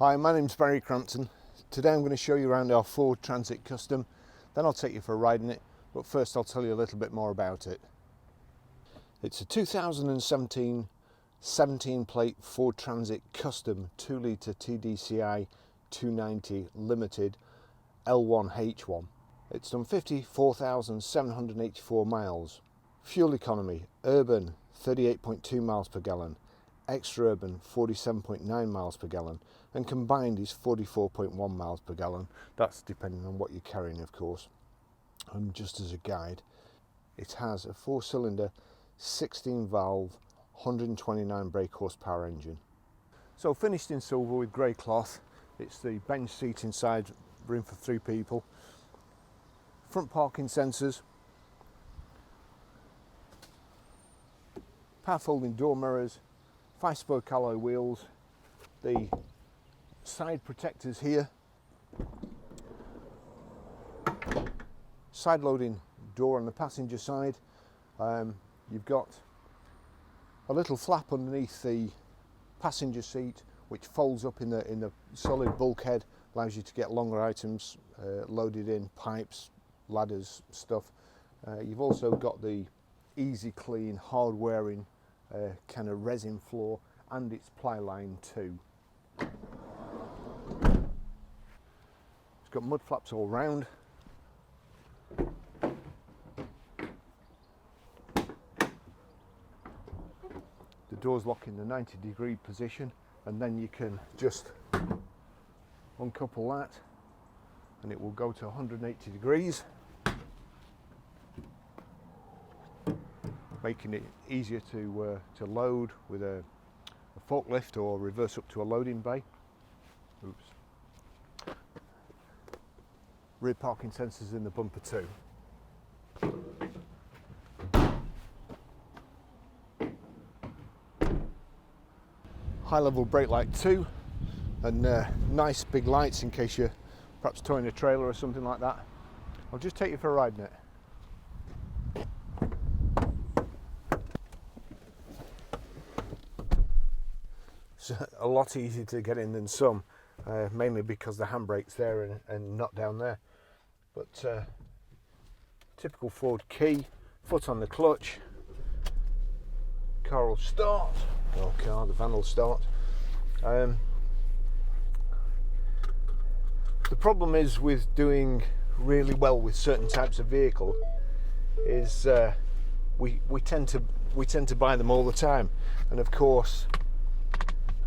Hi, my name's Barry Crampton. Today I'm going to show you around our Ford Transit Custom, then I'll take you for a ride in it, but first I'll tell you a little bit more about it. It's a 2017 17-plate Ford Transit Custom 2-litre TDCi 290 Limited L1H1. It's done 54,784 miles. Fuel economy, urban 38.2 miles per gallon, extra urban 47.9 miles per gallon, and combined is 44.1 miles per gallon. That's depending on what you're carrying, of course. And just as a guide, it has a 4-cylinder 16 valve 129 brake horsepower engine. So finished in silver with grey cloth. It's the bench seat inside, room for 3 people. Front parking sensors, power folding door mirrors, 5-spoke alloy wheels, the side protectors here, side loading door on the passenger side. You've got a little flap underneath the passenger seat which folds up in the solid bulkhead, allows you to get longer items loaded in, pipes, ladders, stuff. You've also got the easy clean, hard wearing kind of resin floor, and it's ply line too. It's got mud flaps all round. The doors lock in the 90-degree position, and then you can just uncouple that and it will go to 180 degrees, making it easier to load with a forklift or reverse up to a loading bay. Oops. Rear parking sensors in the bumper too. High level brake light too, and nice big lights in case you're perhaps towing a trailer or something like that. I'll just take you for a ride in it. It's a lot easier to get in than some, mainly because the handbrake's there and not down there. But typical Ford key, foot on the clutch, car will start, or the van will start. The problem is with doing really well with certain types of vehicle is we tend to buy them all the time, and of course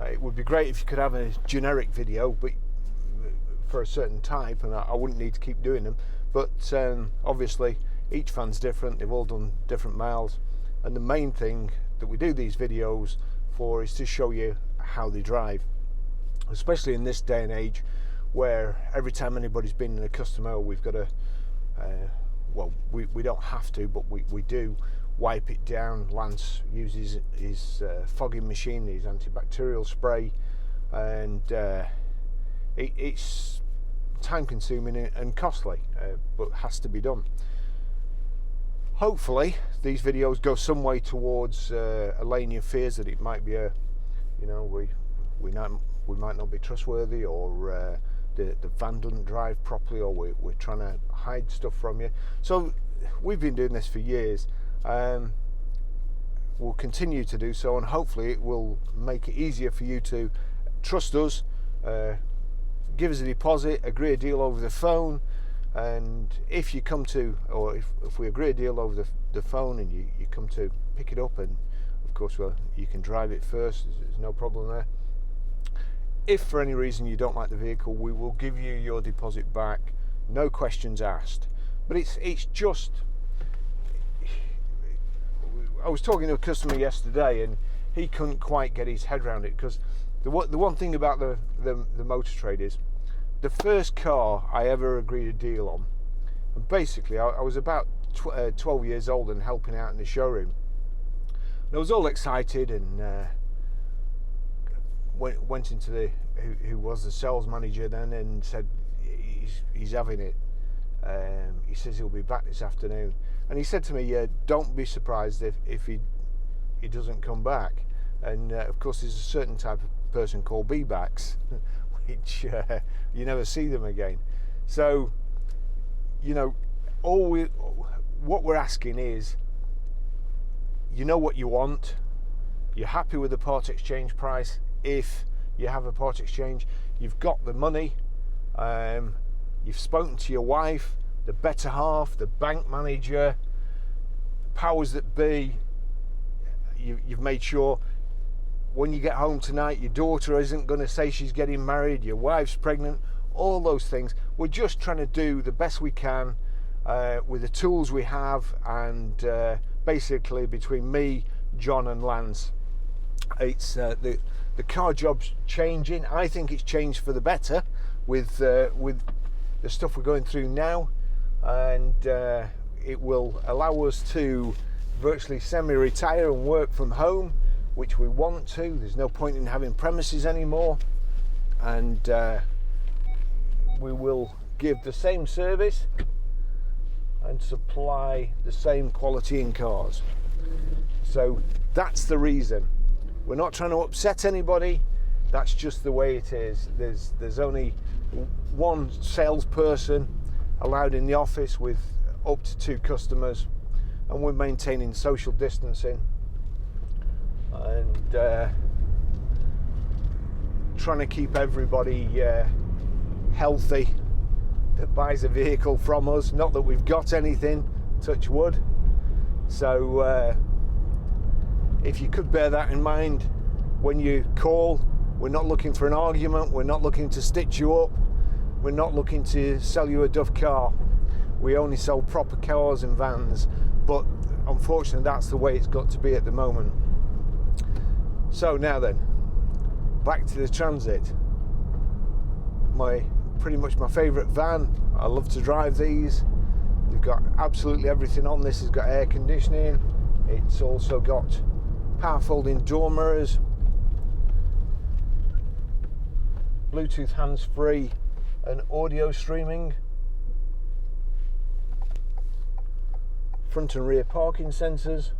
it would be great if you could have a generic video, but for a certain type, and I wouldn't need to keep doing them. But obviously each van's different, they've all done different miles, and the main thing that we do these videos for is to show you how they drive, especially in this day and age where every time anybody's been in a custom oil, we've got to well, we don't have to, but we do wipe it down. Lance uses his fogging machine, his antibacterial spray, and it's time consuming and costly, but has to be done. Hopefully these videos go some way towards allaying your fears that it might be we might not be trustworthy, or the van doesn't drive properly, or we're trying to hide stuff from you. So we've been doing this for years. We'll continue to do so, and hopefully it will make it easier for you to trust us, give us a deposit, agree a deal over the phone, and if you come to, or if we agree a deal over the phone and you come to pick it up, and of course, well, you can drive it first, there's no problem there. If for any reason you don't like the vehicle, we will give you your deposit back, no questions asked. But it's just, I was talking to a customer yesterday and he couldn't quite get his head around it, because the one thing about the motor trade is, the first car I ever agreed a deal on, and basically I was about 12 years old and helping out in the showroom, and I was all excited, and went into who was the sales manager then, and said he's having it. He says he'll be back this afternoon, and he said to me, don't be surprised if he doesn't come back. And of course there's a certain type of person called B-backs which you never see them again. So, you know, what we're asking is, you know what you want, you're happy with the part exchange price if you have a part exchange, you've got the money, you've spoken to your wife, the better half, the bank manager, powers that be, you've made sure when you get home tonight your daughter isn't going to say she's getting married, your wife's pregnant, all those things. We're just trying to do the best we can with the tools we have, and basically between me, John and Lance, it's the car job's changing. I think it's changed for the better with the stuff we're going through now, and it will allow us to virtually semi-retire and work from home, which we want to. There's no point in having premises anymore, and we will give the same service and supply the same quality in cars. So that's the reason. We're not trying to upset anybody, that's just the way it is. There's only one salesperson allowed in the office with up to 2 customers, and we're maintaining social distancing and trying to keep everybody healthy that buys a vehicle from us. Not that we've got anything, touch wood. So if you could bear that in mind when you call, we're not looking for an argument, we're not looking to stitch you up, we're not looking to sell you a duff car. We only sell proper cars and vans, but unfortunately that's the way it's got to be at the moment. So now then, back to the Transit. Pretty much my favourite van. I love to drive these. They've got absolutely everything on this. It's got air conditioning. It's also got power folding door mirrors, Bluetooth hands-free and audio streaming, front and rear parking sensors,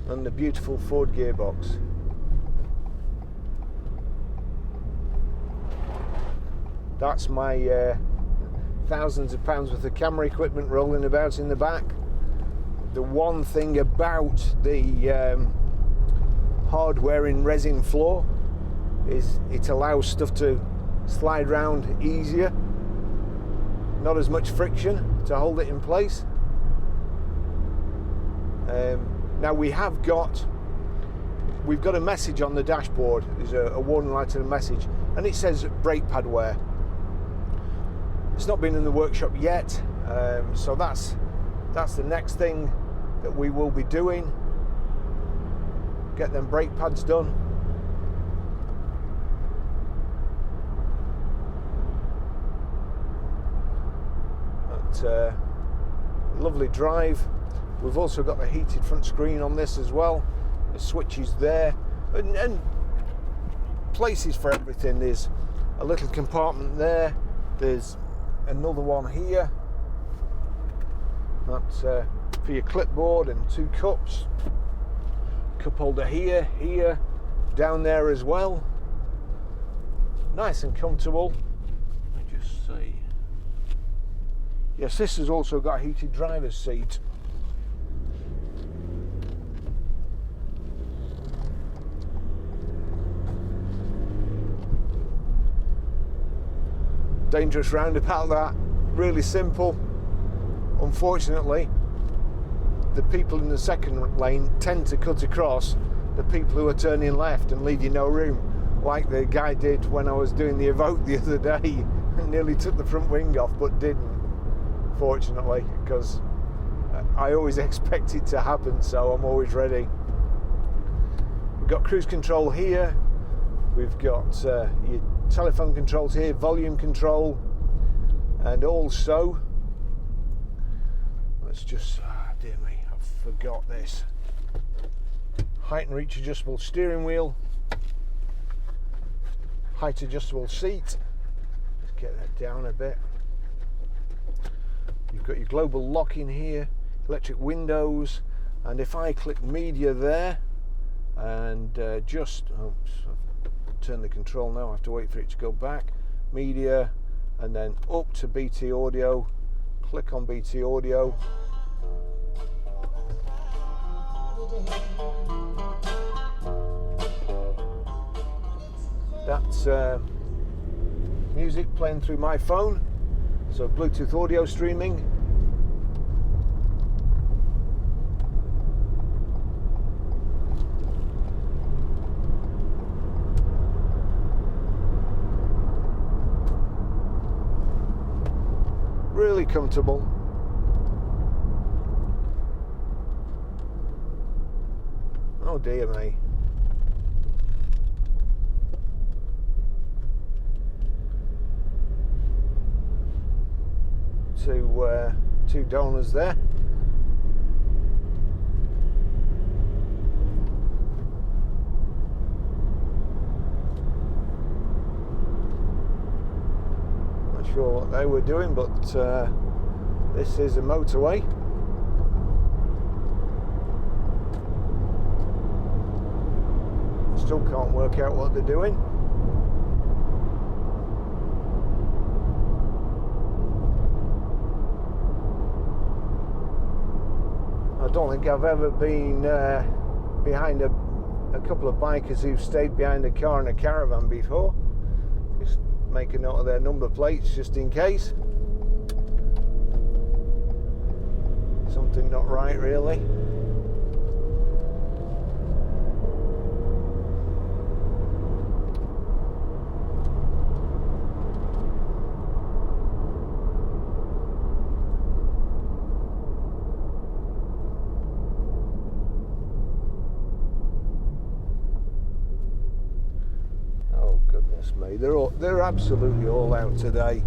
and the beautiful Ford gearbox. That's my thousands of pounds worth of camera equipment rolling about in the back. The one thing about the hardware in resin floor is it allows stuff to slide round easier, not as much friction to hold it in place. Now we've got a message on the dashboard. There's a warning light and a message, and it says brake pad wear. It's not been in the workshop yet, so that's the next thing that we will be doing. Get them brake pads done. But, lovely drive. We've also got the heated front screen on this as well. The switches there, and places for everything. There's a little compartment there. There's another one here. That's for your clipboard and 2 cups. Cup holder here, down there as well. Nice and comfortable. Let me just see. Yes, this has also got a heated driver's seat. Dangerous roundabout, that. Really simple. Unfortunately, the people in the second lane tend to cut across the people who are turning left and leave you no room, like the guy did when I was doing the Evoque the other day and nearly took the front wing off, but didn't, fortunately, because I always expect it to happen, so I'm always ready. We've got cruise control here. We've got your telephone controls here, volume control, and also, let's just, dear me, I forgot this. Height and reach adjustable steering wheel, height adjustable seat. Let's get that down a bit. You've got your global lock in here, electric windows, and if I click media there, and just turn the control now. I have to wait for it to go back. Media, and then up to BT audio. Click on BT audio. That's music playing through my phone, so Bluetooth audio streaming. Really comfortable. Oh dear me. Two donors there. Not sure what they were doing, but this is a motorway. Still can't work out what they're doing. I don't think I've ever been behind a couple of bikers who've stayed behind a car in a caravan before. Just make a note of their number plates just in case. Something not right, really. Me, they're absolutely all out today.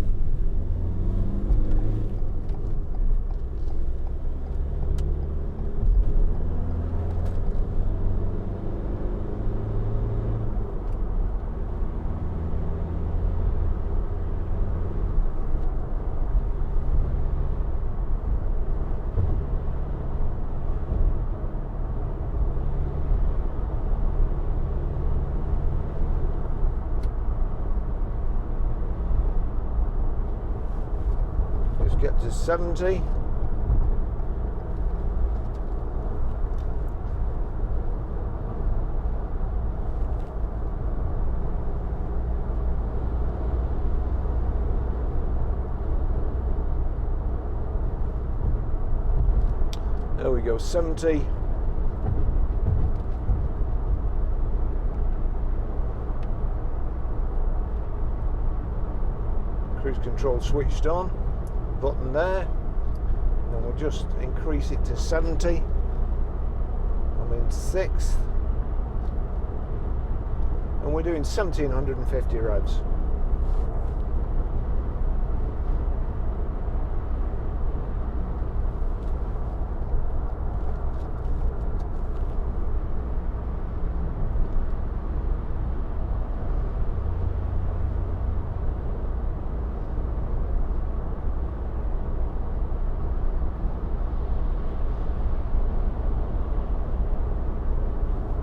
Get to 70. There we go, 70. Cruise control switched on. Button there, and we'll just increase it to 70. I'm in 6th, and we're doing 1750 revs.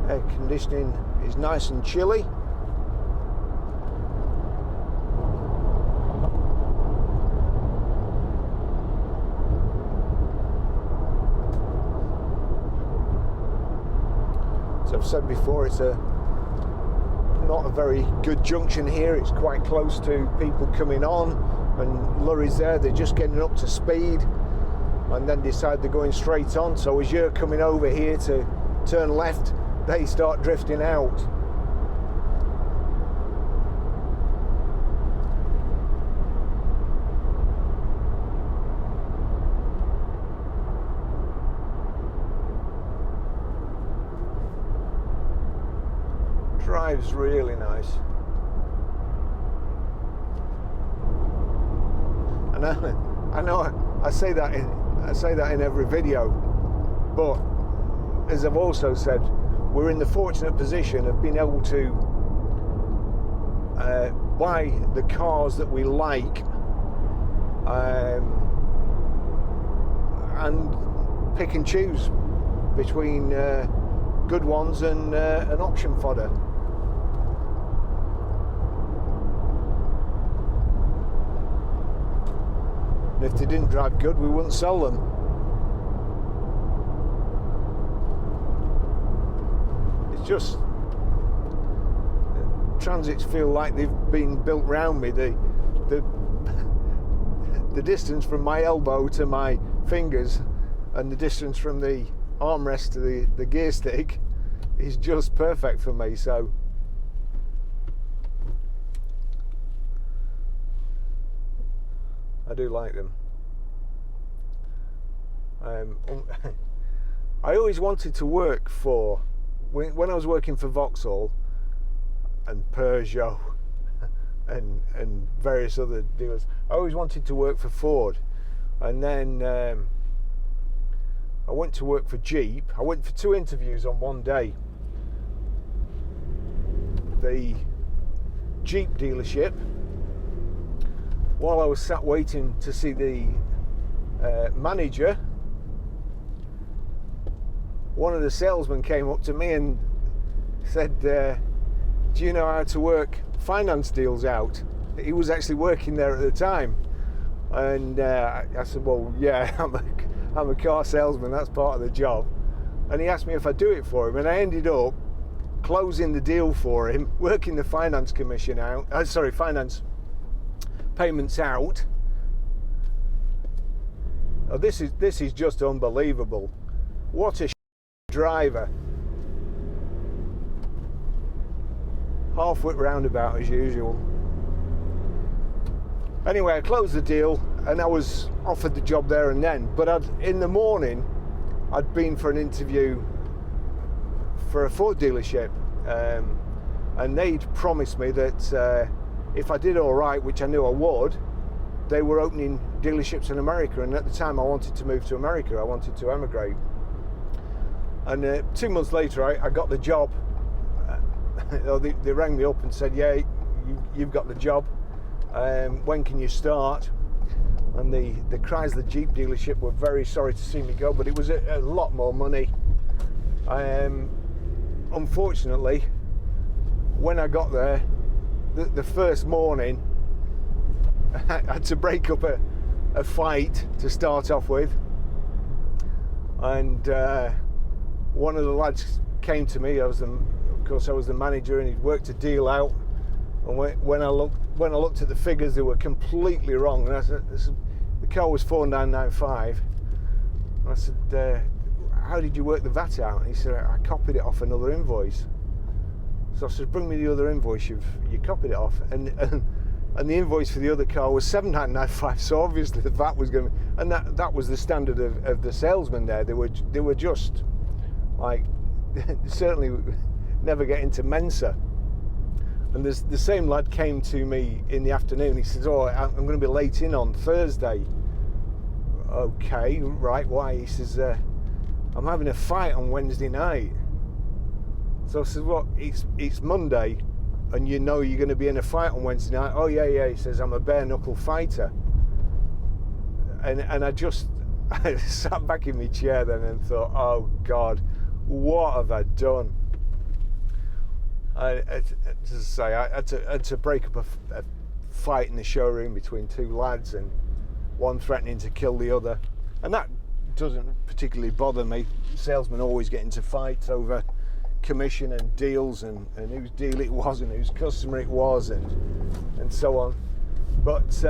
Air conditioning is nice and chilly. As I've said before, it's not a very good junction here. It's quite close to people coming on, and lorries there, they're just getting up to speed and then decide they're going straight on. So as you're coming over here to turn left, they start drifting out. Drives really nice. And I know I say that in every video, but as I've also said, we're in the fortunate position of being able to buy the cars that we like and pick and choose between good ones and auction fodder. And if they didn't drive good, we wouldn't sell them. It's just transits feel like they've been built round me. The distance from my elbow to my fingers and the distance from the armrest to the gear stick is just perfect for me. So I do like them. I always wanted to work for, when I was working for Vauxhall and Peugeot and various other dealers, I always wanted to work for Ford. And then I went to work for Jeep. I went for 2 interviews on one day. The Jeep dealership, while I was sat waiting to see the manager, one of the salesmen came up to me and said, do you know how to work finance deals out? He was actually working there at the time. And I said, well, yeah, I'm a car salesman, that's part of the job. And he asked me if I'd do it for him, and I ended up closing the deal for him, working the finance commission out, finance payments out. Oh, this is just unbelievable. What a driver. Half-wit roundabout as usual. Anyway, I closed the deal and I was offered the job there and then. But in the morning, I'd been for an interview for a Ford dealership, and they'd promised me that if I did all right, which I knew I would, they were opening dealerships in America. And at the time, I wanted to move to America. I wanted to emigrate. And 2 months later, I got the job. They rang me up and said, yeah, you've got the job. When can you start? And the Chrysler Jeep dealership were very sorry to see me go, but it was a lot more money. Unfortunately, when I got there, the first morning, I had to break up a fight to start off with. And one of the lads came to me. Of course, I was the manager, and he'd worked a deal out. And when I looked at the figures, they were completely wrong. And I said, the car was 4995. And I said, how did you work the VAT out? And he said, I copied it off another invoice. So I said, bring me the other invoice you copied it off. And the invoice for the other car was 7995. So obviously the VAT was going to, and that was the standard of the salesman there. They were just like, certainly never get into Mensa. And the same lad came to me in the afternoon. He says, oh, I'm going to be late in on Thursday. Okay, right, why? He says, I'm having a fight on Wednesday night. So I said, well, it's Monday, and you know you're going to be in a fight on Wednesday night. Oh, yeah. He says, I'm a bare-knuckle fighter. And I sat back in my chair then and thought, oh, God, what have I done? I had to break up a fight in the showroom between 2 lads, and one threatening to kill the other. And that doesn't particularly bother me. Salesmen always get into fights over commission and deals and whose deal it was and whose customer it was and so on. But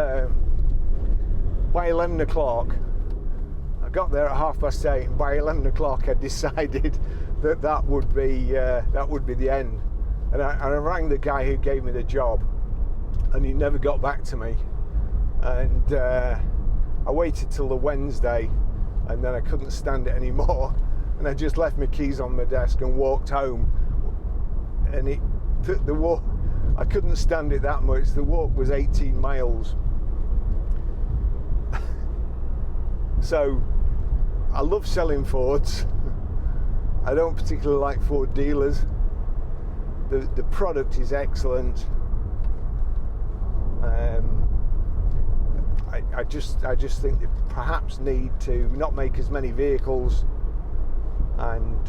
by 11 o'clock, I got there at 8:30, and by 11 o'clock I decided that would be the end. And I rang the guy who gave me the job, and he never got back to me. And I waited till the Wednesday, and then I couldn't stand it anymore. And I just left my keys on my desk and walked home. And the walk, I couldn't stand it that much. The walk was 18 miles. So I love selling Fords. I don't particularly like Ford dealers. The product is excellent. I just think they perhaps need to not make as many vehicles and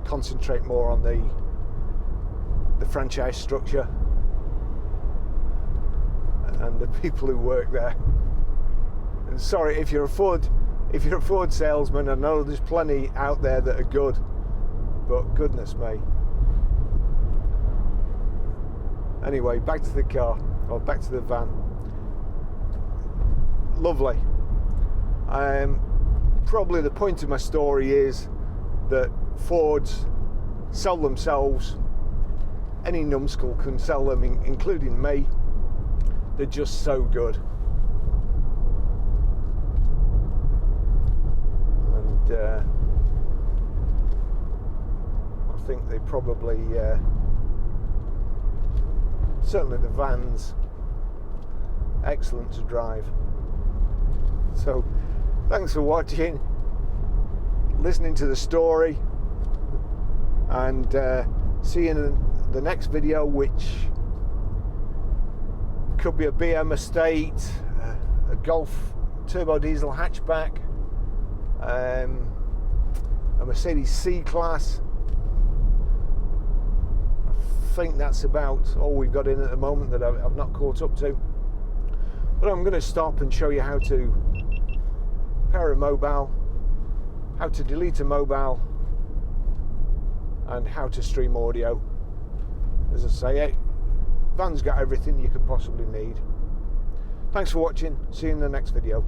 concentrate more on the franchise structure and the people who work there. And sorry if you're a Ford salesman, I know there's plenty out there that are good, but goodness me. Anyway, back to the car, or back to the van. Lovely. Probably the point of my story is that Fords sell themselves. Any numbskull can sell them, including me. They're just so good. And I think they probably, certainly the van's excellent to drive. So thanks for watching, listening to the story, and see you in the next video, which could be a BM Estate, a Golf turbo diesel hatchback, a Mercedes C-Class. I think that's about all we've got in at the moment that I've not caught up to. But I'm going to stop and show you how to pair a mobile, how to delete a mobile, and how to stream audio. As I say, van's got everything you could possibly need. Thanks for watching. See you in the next video.